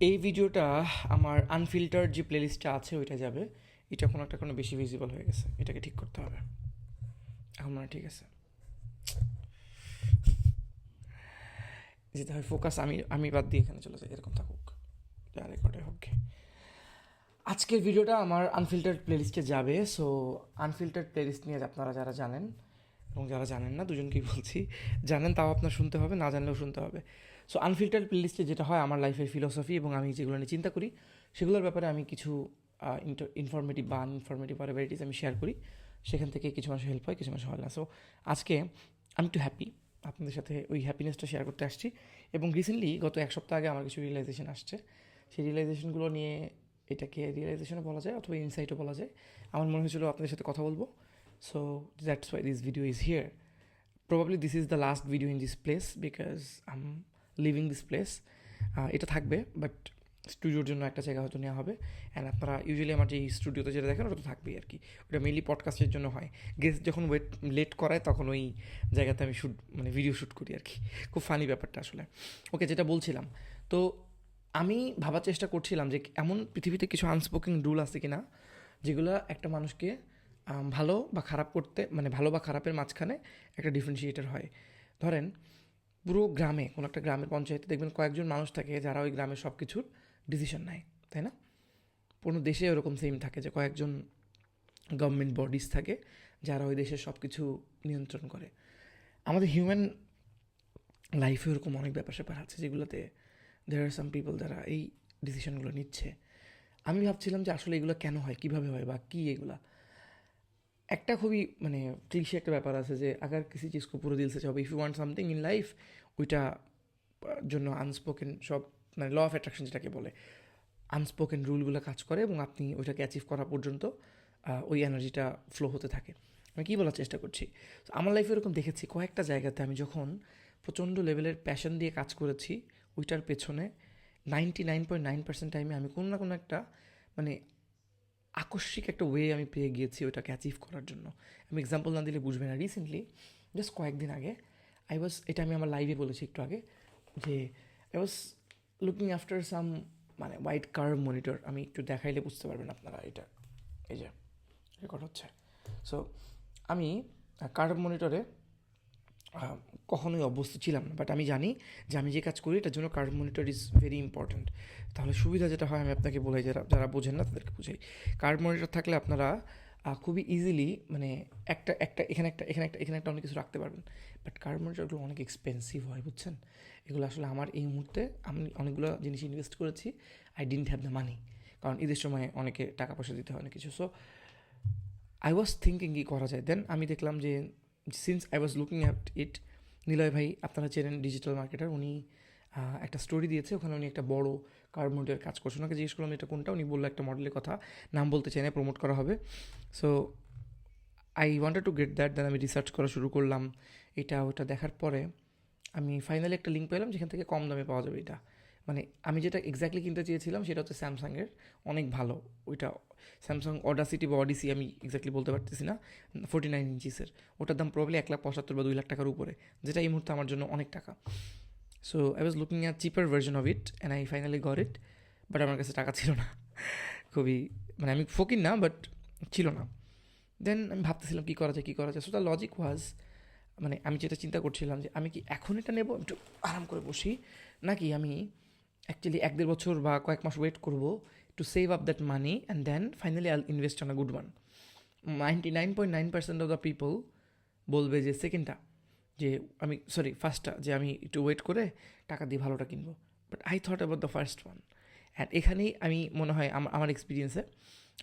এই ভিডিওটা আমার আনফিল্টার্ড যে প্লেলিস্টটা আছে ওইটা যাবে। এটা কোনো একটা কোনো বেশি ভিজিবল হয়ে গেছে, এটাকে ঠিক করতে হবে। এখন মানে ঠিক আছে, যেতে হয় ফোকাস। আমি আমি বাদ দিয়ে এখানে চলে যাই, এরকম থাকুক, যা রেকর্ডে হোক। আজকের ভিডিওটা আমার আনফিল্টার্ড প্লেলিস্টে যাবে। সো আনফিল্টার্ড প্লেলিস্ট নিয়ে আপনারা যারা জানেন এবং যারা জানেন না, দুজনকেই বলছি, জানেন তাও আপনার শুনতে হবে, না জানলেও শুনতে হবে। সো আনফিল্টার্ড প্লেলিস্টে যেটা হয়, আমার লাইফের ফিলোসফি এবং আমি যেগুলো নিয়ে চিন্তা করি সেগুলোর ব্যাপারে আমি কিছু ইনফরমেটিভ বা আনইনফরমেটিভ ভ্যারাইটিস আমি শেয়ার করি। সেখান থেকে কিছু মানুষ হেল্প হয়, কিছু মানুষ হয় না। সো আজকে আমি একটু হ্যাপি, আপনাদের সাথে ওই হ্যাপিনেসটা শেয়ার করতে আসছি। এবং রিসেন্টলি গত এক সপ্তাহ আগে আমার কিছু রিয়েলাইজেশন আসছে। সেই রিয়েলাইজেশনগুলো নিয়ে, এটাকে রিয়েলাইজেশনও বলা যায় অথবা ইনসাইটও বলা যায়, আমার মনে হয়েছিল আপনাদের সাথে কথা বলবো। So that's why this video is here. Probably this is the last video in this place because I am living this place. এটা থাকবে, বাট স্টুডিওর জন্য একটা জায়গা হয়তো নেওয়া হবে। অ্যান্ড আপনারা ইউজুয়ালি আমার যে স্টুডিওতে যেটা দেখেন ওটা তো থাকবেই আর কি। ওটা মেনলি পডকাস্টের জন্য হয়। গেস্ট যখন লেট করায় তখন ওই জায়গাতে আমি ভিডিও শ্যুট করি আর কি। খুব ফানি ব্যাপারটা আসলে। ওকে, যেটা বলছিলাম, তো আমি ভাবার চেষ্টা করছিলাম যে এমন পৃথিবীতে কিছু আনস্পোকেন রুল আছে কি না, যেগুলো একটা মানুষকে ভালো বা খারাপ করতে, ভালো বা খারাপের মাঝখানে একটা ডিফারেন্সিয়েটার হয়। ধরেন পুরো গ্রামে, কোনো একটা গ্রামের পঞ্চায়েতে দেখবেন কয়েকজন মানুষ থাকে যারা ওই গ্রামের সব কিছুর ডিসিশন নেয়, তাই না? কোনো দেশে ওরকম সেম থাকে যে কয়েকজন গভর্নমেন্ট বডিজ থাকে যারা ওই দেশের সব কিছু নিয়ন্ত্রণ করে। আমাদের হিউম্যান লাইফে ওরকম অনেক ব্যাপার স্যাপার আছে যেগুলোতে দেয়ার আর সাম পিপল যারা এই ডিসিশনগুলো নিচ্ছে। আমি ভাবছিলাম যে আসলে এগুলো কেন হয়, কীভাবে হয়, বা কী এগুলা। একটা খুবই ক্লিশে একটা ব্যাপার আছে যে আগার কিসি চিজ কো পুরো দিল সে চাও, if you want something in life, ওইটা জন্য আনস্পোকেন সব ল অফ অ্যাট্রাকশন যেটাকে বলে, আনস্পোকেন রুলগুলো কাজ করে এবং আপনি ওইটাকে অ্যাচিভ করা পর্যন্ত ওই এনার্জিটা ফ্লো হতে থাকে। আমি কী বলার চেষ্টা করছি, আমার লাইফে এরকম দেখেছি কয়েকটা জায়গাতে আমি যখন প্রচণ্ড লেভেলের প্যাশন দিয়ে কাজ করেছি, ওইটার পেছনে 99.9% টাইমে আমি কোনো না কোনো একটা আকস্মিক একটা ওয়ে আমি পেয়ে গিয়েছি ওটাকে অ্যাচিভ করার জন্য। আমি এক্সাম্পল না দিলে বুঝবে না। রিসেন্টলি জাস্ট কয়েকদিন আগে এটা আমি আমার লাইভে বলেছি একটু আগে, যে I was looking after some white curve monitor. আমি একটু দেখাইলে বুঝতে পারবেন আপনারা, এটা এই যে রেকর্ড হচ্ছে। সো আমি কার্ভ মনিটরে কখনোই অভ্যস্ত ছিলাম না, বাট আমি জানি যে আমি যে কাজ করি এটার জন্য curve monitor is very important. তাহলে সুবিধা যেটা হয় আমি আপনাকে বলাই, যারা যারা বোঝেন না তাদেরকে বুঝাই। কার্ভ মনিটর থাকলে আপনারা খুবই ইজিলি একটা একটা এখানে একটা এখানে একটা এখানে একটা অনেক কিছু রাখতে পারবেন। বাট কার্ভ মনিটরগুলো অনেক এক্সপেন্সিভ হয়, বুঝছেন? এগুলো আসলে আমার এই মুহূর্তে আমি অনেকগুলো জিনিস ইনভেস্ট করেছি, I didn't have the money, কারণ ঈদের সময় অনেকে টাকা পয়সা দিতে হয় অনেক কিছু। সো আই ওয়াজ থিঙ্কিং কী করা যায়। দেন আমি দেখলাম যে since I was looking at it, Niloy ভাই আপনারা চেনেন, ডিজিটাল মার্কেটার, উনি একটা স্টোরি দিয়েছে, ওখানে উনি একটা বড় কার্ভ মনিটরের কাজ করছে। ওনাকে জিজ্ঞেস করলাম এটা কোনটা, উনি বললো একটা মডেলের কথা, নাম বলতে চাই না, প্রমোট করা হবে। So I wanted to get that. Then আমি রিসার্চ করা শুরু করলাম। এটা ওটা দেখার পরে আমি ফাইনালি একটা লিঙ্ক পেলাম যেখান থেকে কম দামে পাওয়া যাবে এটা। আমি যেটা এক্স্যাক্টলি কিনতে চেয়েছিলাম সেটা হচ্ছে স্যামসাংয়ের, অনেক ভালো ওইটা, স্যামসাং অডাসিটি বা অডিসি, আমি এক্স্যাক্টলি বলতে পারতেছি না, 49 ইঞ্চিসের। ওটার দাম প্রবলি 1,75,000 বা 2,00,000 টাকার উপরে, যেটা এই মুহূর্তে আমার জন্য অনেক টাকা। So I was looking at cheaper version of it and I finally got it. But আমার কাছে টাকা ছিল না, খুবই আমি ফকির না, বাট ছিল না। দেন আমি ভাবতেছিলাম কী করা যায়, কী করা যায়। সো দ্য লজিক ওয়াজ, আমি যেটা চিন্তা করছিলাম যে আমি কি এখন এটা নেব, একটু আরাম করে বসি, নাকি আমি অ্যাকচুয়ালি 1-1.5 বছর বা কয়েক মাস ওয়েট করবো to save up that money and then finally I invest on a good one. 99.9% of the people বলবে যে সেকেন্ডটা, যে ফার্স্টটা, যে আমি একটু ওয়েট করে টাকা দিয়ে ভালোটা কিনবো। But I thought about the first one. And এখানেই আমি মনে হয় আমার এক্সপিরিয়েন্সে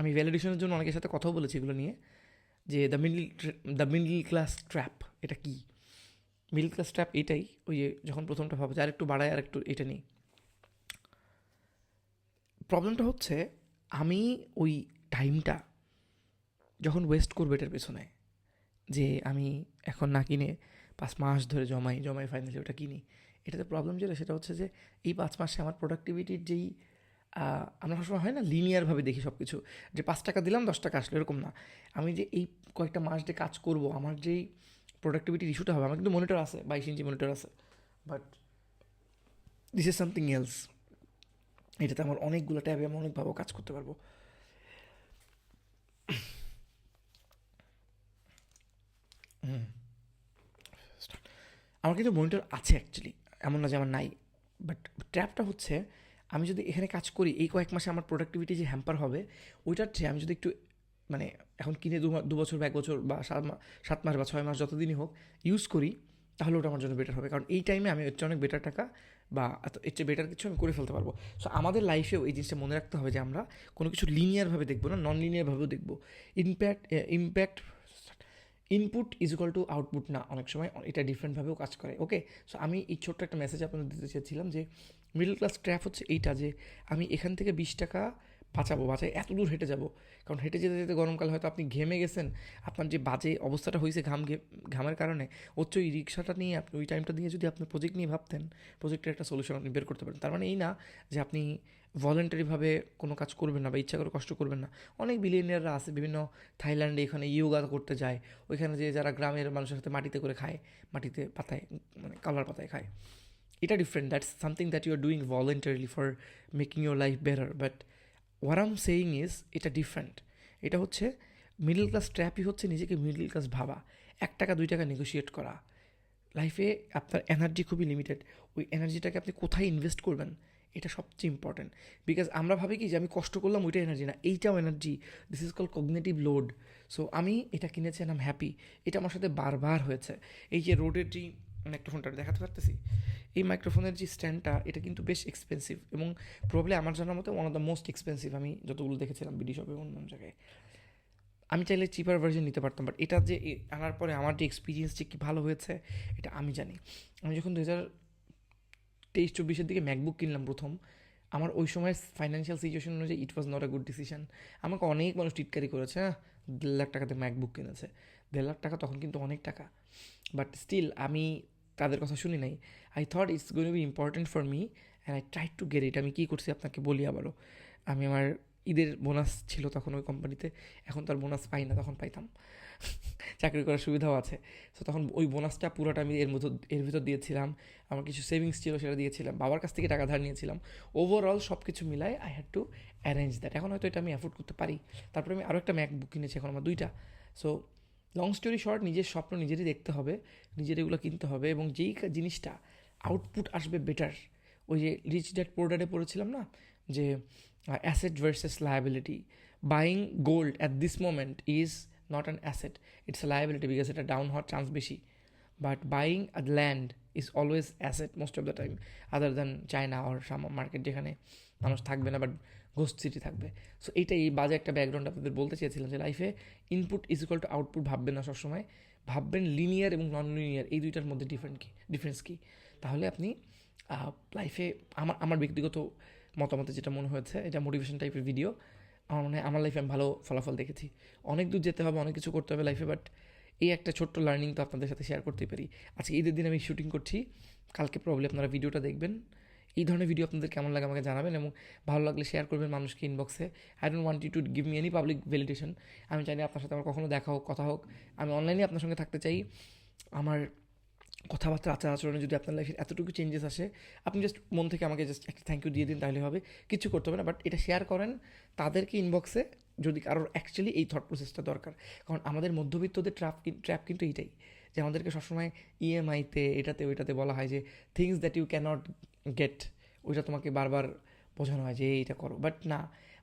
আমি ভ্যালিডেশনের জন্য অনেকের সাথে কথাও বলেছি এগুলো নিয়ে, যে দ্য মিডল ক্লাস ট্র্যাপ এটা কি। মিডল ক্লাস ট্র্যাপ এটাই, ওই যে যখন প্রথমটা ভাবো যে আরেকটু বাড়ায় আরেকটু এটা নেই। প্রবলেমটা হচ্ছে আমি ওই টাইমটা যখন ওয়েস্ট করবো এটার পেছনে, যে আমি এখন না কিনে 5 মাস ধরে জমাই জমাই ফাইনালি ওটা কিনি, এটাতে প্রবলেম যেটা সেটা হচ্ছে যে এই 5 মাসে আমার প্রোডাক্টিভিটির যেই আমরা সবসময় হয় না লিনিয়ারভাবে দেখি সব কিছু, যে 5 টাকা দিলাম 10 টাকা আসলো, এরকম না। আমি যে এই কয়েকটা মাস যে কাজ করব, আমার যেই প্রোডাক্টিভিটির ইস্যুটা হবে, আমার কিন্তু মনিটর আছে, 22 ইঞ্চি মনিটর আছে, but this is something else. এটাতে আমার অনেকগুলো ট্যাবে আমি অনেকভাবে কাজ করতে পারবো। আমার কিন্তু মনিটর আছে অ্যাকচুয়ালি, এমন না যে আমার নাই। বাট ট্র্যাপটা হচ্ছে, আমি যদি এখানে কাজ করি এই কয়েক মাসে আমার প্রোডাক্টিভিটি যে হ্যাম্পার হবে, ওইটার চেয়ে আমি যদি একটু মানে এখন কিনে দু বছর বা 1 বছর বা 7 মাস বা 6 মাস যতদিনই হোক ইউজ করি, তাহলে ওটা আমার জন্য বেটার হবে। কারণ এই টাইমে আমি এর চেয়ে অনেক বেটার টাকা বা এর চেয়ে বেটার কিছু আমি করে ফেলতে পারবো। সো আমাদের লাইফেও এই জিনিসটা মনে রাখতে হবে যে আমরা কোনো কিছু লিনিয়ারভাবে দেখবো না, নন লিনিয়ারভাবেও দেখবো। Impact input is equal to output না, অনেক সময় এটা ডিফারেন্টভাবেও কাজ করে। ওকে, সো আমি এই ছোট্ট একটা মেসেজ আপনাদের দিতে চেয়েছিলাম যে মিডল ক্লাস ট্র্যাপ হচ্ছে এইটা, যে আমি এখান থেকে 20 টাকা বাঁচাই এত দূর হেঁটে যাব। কারণ হেঁটে যেতে যেতে গরমকাল হয়তো আপনি ঘেমে গেছেন, আপনার যে বাজে অবস্থাটা হয়েছে ঘামের কারণে, হচ্ছে ওই রিক্সাটা নিয়ে আপনি ওই টাইমটা দিয়ে যদি আপনার প্রজেক্ট নিয়ে ভাবতেন, প্রজেক্টের একটা সলিউশন আপনি বের করতে পারেন। তার মানে এই না যে আপনি ভলেন্টারিভাবে কোনো কাজ করবেন না বা ইচ্ছা করে কষ্ট করবেন না। অনেক বিলিয়নিয়াররা আছে বিভিন্ন থাইল্যান্ডে, এখানে ইয়োগা করতে যায়, ওইখানে যে যারা গ্রামের মানুষের সাথে মাটিতে করে খায়, মাটিতে পাতায় মানে কালার পাতায় খায়। এটা different, that's something that you are doing voluntarily for making your life better. But what I'm saying is এটা ডিফারেন্ট। এটা হচ্ছে মিডল ক্লাস ট্র্যাপই হচ্ছে নিজেকে মিডল ক্লাস ভাবা, 1 টাকা 2 টাকা নেগোশিয়েট করা। লাইফে আপনার এনার্জি খুবই লিমিটেড, ওই এনার্জিটাকে আপনি কোথায় ইনভেস্ট করবেন এটা সবচেয়ে ইম্পর্ট্যান্ট। বিকজ আমরা ভাবি কি যে আমি কষ্ট করলাম ওইটা এনার্জি, না, এইটাও energy. This is call cognitive load. So আমি এটা কিনেছি অ্যান্ড আম হ্যাপি। এটা আমার সাথে বারবার হয়েছে। এই যে রোডের যে মাইক্রোফোনটা দেখাতে পারতেছি, এই মাইক্রোফোনের যে স্ট্যান্ডটা, এটা কিন্তু বেশ এক্সপেন্সিভ এবং প্রবলি আমার জানার মতো one of the most expensive আমি যতগুলো দেখেছিলাম বিডি শপে অন্য জায়গায়। আমি চাইলে চিপার ভার্জন নিতে পারতাম, বাট এটা যে আনার পরে আমার যে এক্সপিরিয়েন্স যে কী ভালো হয়েছে এটা আমি জানি। আমি যখন 2023-24 দিকে ম্যাকবুক কিনলাম প্রথম, আমার ওই সময়ের ফাইন্যান্সিয়াল সিচুয়েশন অনুযায়ী it was not a good decision. আমাকে অনেক মানুষ টিটকারি করেছে, হ্যাঁ 1.5 লাখ টাকাতে ম্যাকবুক কিনেছে। 1.5 লাখ টাকা তখন কিন্তু অনেক টাকা, বাট স্টিল আমি তাদের কথা শুনি নাই। I thought it's going to be important for me and I try to get it. আমি কী করছি আপনাকে বলি আবারও। আমি আমার ঈদের বোনাস ছিল তখন ওই কোম্পানিতে, এখন তো আর বোনাস পাই না, তখন পাইতাম, চাকরি করার সুবিধাও আছে। সো তখন ওই বোনাসটা পুরোটা আমি এর ভিতর দিয়েছিলাম। আমার কিছু সেভিংস ছিল সেটা দিয়েছিলাম, বাবার কাছ থেকে টাকা ধার নিয়েছিলাম। ওভারঅল সব কিছু মিলাই I had to arrange that. এখন হয়তো এটা আমি অ্যাফোর্ড করতে পারি। তারপরে আমি আরও একটা ম্যাকবুক কিনেছি, এখন আমার 2টা। সো লং স্টোরি শর্ট, নিজের স্বপ্ন নিজেরই দেখতে হবে, নিজের এগুলো কিনতে হবে, এবং যেই জিনিসটা আউটপুট আসবে বেটার। ওই যে রিচ ড্যাড পোর ড্যাডে পড়েছিলাম না, যে asset versus liability. Buying gold at this moment is not an asset, it's a liability, because এটা ডাউন হওয়ার চান্স বেশি। But buying a land is always asset most of the time, other than China or some market, যেখানে মানুষ থাকবে না but ghost city থাকবে। So এইটাই এই বাজে একটা ব্যাকগ্রাউন্ড আপনাদের বলতে চেয়েছিলাম, যে লাইফে input is equal to output ভাববেন না সবসময়, ভাববেন লিনিয়ার এবং নন লিনিয়ার, এই দুইটার মধ্যে ডিফারেন্স কী। তাহলে আপনি লাইফে, আমার ব্যক্তিগত মতামতে যেটা মনে হয়েছে, এটা মোটিভেশন টাইপের ভিডিও, আমার মনে হয় আমার লাইফে আমি ভালো ফলাফল দেখেছি। অনেক দূর যেতে হবে, অনেক কিছু করতে হবে লাইফে, বাট এই একটা ছোট্ট লার্নিং তো আপনাদের সাথে শেয়ার করতেই পারি। আজকে ঈদের দিন আমি শুটিং করছি, কালকে প্রবলি আপনারা ভিডিওটা দেখবেন। এই ধরনের ভিডিও আপনাদের কেমন লাগে আমাকে জানাবেন, এবং ভালো লাগলে শেয়ার করবেন মানুষকে ইনবক্সে। I don't want you to give me any public validation. আমি চাইনি আপনার সাথে আমার কখনো দেখা হোক, কথা হোক, আমি অনলাইনে আপনার সঙ্গে থাকতে চাই। আমার কথাবার্তা, আচার আচরণে যদি আপনার লাইফে এতটুকু চেঞ্জেস আসে, আপনি জাস্ট মন থেকে আমাকে জাস্ট একটা থ্যাংক ইউ দিয়ে দিন, তাহলে হবে, কিছু করতে হবে না। বাট এটা শেয়ার করেন তাদেরকে ইনবক্সে, যদি কারোর অ্যাকচুয়ালি এই থট প্রসেসটা দরকার। কারণ আমাদের মধ্যবিত্তদের ট্র্যাপ কিন্তু এইটাই, যে আমাদেরকে সবসময় ইএমআইতে এটাতে ওইটাতে বলা হয় যে things that you can't get, ওইটা তোমাকে বারবার বোঝানো হয় যে এইটা করো। বাট না,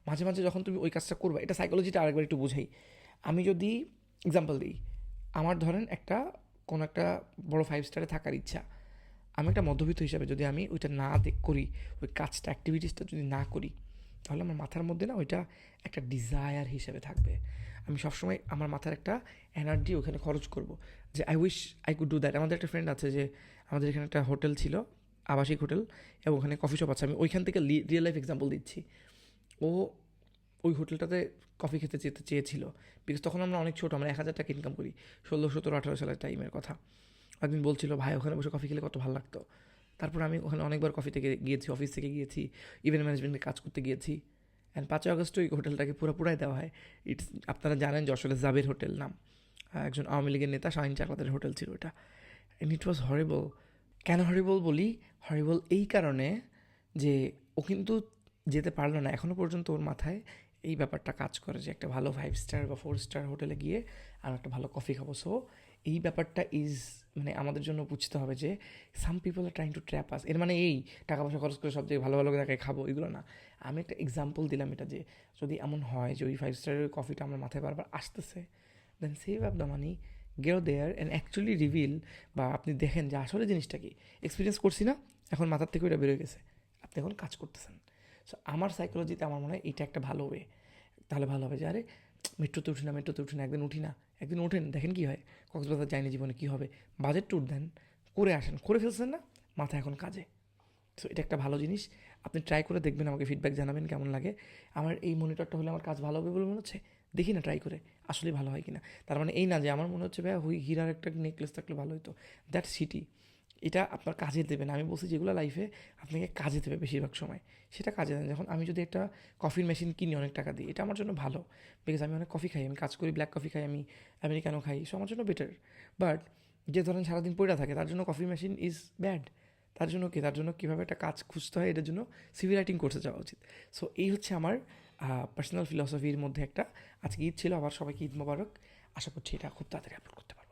মাঝে মাঝে যখন তুমি ওই কাজটা করবে, এটা সাইকোলজিটা আরেকবার একটু বোঝাই। আমি যদি এক্সাম্পল দিই, আমার ধরেন কোনো একটা বড় 5 স্টারে থাকার ইচ্ছা, আমি একটা মধ্যবিত্ত হিসাবে যদি আমি ওইটা না করি, ওই কাজটা অ্যাক্টিভিটিসটা যদি না করি, তাহলে আমার মাথার মধ্যে না ওইটা একটা ডিজায়ার হিসেবে থাকবে। আমি সবসময় আমার মাথার একটা এনার্জি ওখানে খরচ করব, যে I wish I could do that. আমাদের একটা ফ্রেন্ড আছে, যে আমাদের এখানে একটা হোটেল ছিল, আবাসিক হোটেল, এবং ওখানে কফি শপ আছে। আমি ওইখান থেকে রিয়েল লাইফ এক্সাম্পল দিচ্ছি। ও ওই হোটেলটাতে কফি খেতে চেয়েছিল, বিকজ তখন আমরা অনেক ছোটো, আমরা 1,000 টাকা ইনকাম করি, 16, 17, 18 সালের টাইমের কথা। একদিন বলছিল, ভাই ওখানে বসে কফি খেলে কত ভালো লাগতো। তারপর আমি ওখানে অনেকবার কফি থেকে গিয়েছি, অফিস থেকে গিয়েছি, ইভেন্ট ম্যানেজমেন্টে কাজ করতে গিয়েছি। অ্যান্ড 5 আগস্ট ওই হোটেলটাকে পুরাই দেওয়া হয়। আপনারা জানেন যে আসলে জাবের হোটেল নাম, একজন আওয়ামী লীগের নেতা শাহিন চাকলাদের হোটেল ছিল এটা। অ্যান্ড ইট ওয়াজ হরিবল। কেন হরিবল বলি? হরিবল এই কারণে যে ও কিন্তু যেতে পারলো না, এখনও পর্যন্ত ওর মাথায় এই ব্যাপারটা কাজ করে যে একটা ভালো 5 স্টার বা 4 স্টার হোটেলে গিয়ে আমি একটা ভালো কফি খাবো। সো এই ব্যাপারটা মানে আমাদের জন্য বুঝতে হবে যে some people are trying to trap us. এর মানে এই টাকা পয়সা খরচ করে সব জায়গায় ভালো ভালো জায়গায় খাবো এগুলো না। আমি একটা এক্সাম্পল দিলাম এটা, যে যদি এমন হয় যে ওই 5 স্টারের কফিটা আমার মাথায় বারবার আসতেছে, then save up the money, go there and actually reveal, বা আপনি দেখেন যে আসলে জিনিসটা কি, এক্সপিরিয়েন্স করছি না, এখন মাথার থেকে ওইটা বেরোয় গেছে, আপনি এখন কাজ করতেছেন। সো আমার সাইকোলজিতে আমার মনে হয় এটা একটা ভালো ওয়ে। তাহলে ভালো হবে যে আরে মেট্রোতে উঠি না, একদিন উঠি না, একদিন ওঠেন, দেখেন কী হয়, কক্সবাজার যায়নি জীবনে কী হবে, বাজেট ট্যুর দেন, করে আসেন, করে ফেলছেন না, মাথা এখন কাজে। সো এটা একটা ভালো জিনিস, আপনি ট্রাই করে দেখবেন, আমাকে ফিডব্যাক জানাবেন কেমন লাগে। আমার এই মনিটরটা হলে আমার কাজ ভালো হবে বলে মনে হচ্ছে, দেখি না ট্রাই করে আসলে ভালো হয় কি না। তার মানে এই না যে আমার মনে হচ্ছে ভাই হীরার একটা নেকলেস থাকলে ভালো হতো, দ্যাট সিটি, এটা আপনার কাজে দেবে না। আমি বলছি যেগুলো লাইফে আপনাকে কাজে দেবে বেশিরভাগ সময়, সেটা কাজে দেন। যখন আমি যদি একটা কফির মেশিন কিনি অনেক টাকা দিই, এটা আমার জন্য ভালো, বিকজ আমি অনেক কফি খাই, আমি কাজ করি, ব্ল্যাক কফি খাই, আমি আমেরিকানো খাই, সো আমার জন্য বেটার। বাট যে ধরেন সারাদিন পড়ে থাকে, তার জন্য কফি মেশিন ইজ ব্যাড। তার জন্য কি, তার জন্য কীভাবে একটা কাজ খুঁজতে হয়, এটার জন্য সিভি রাইটিং কোর্সে যাওয়া উচিত। সো এই হচ্ছে আমার পার্সোনাল ফিলসফির মধ্যে একটা। আজকে ঈদ ছিল, আবার সবাইকে ঈদ মোবারক। আশা করছি এটা খুব তাড়াতাড়ি আপলোড করতে পারবো।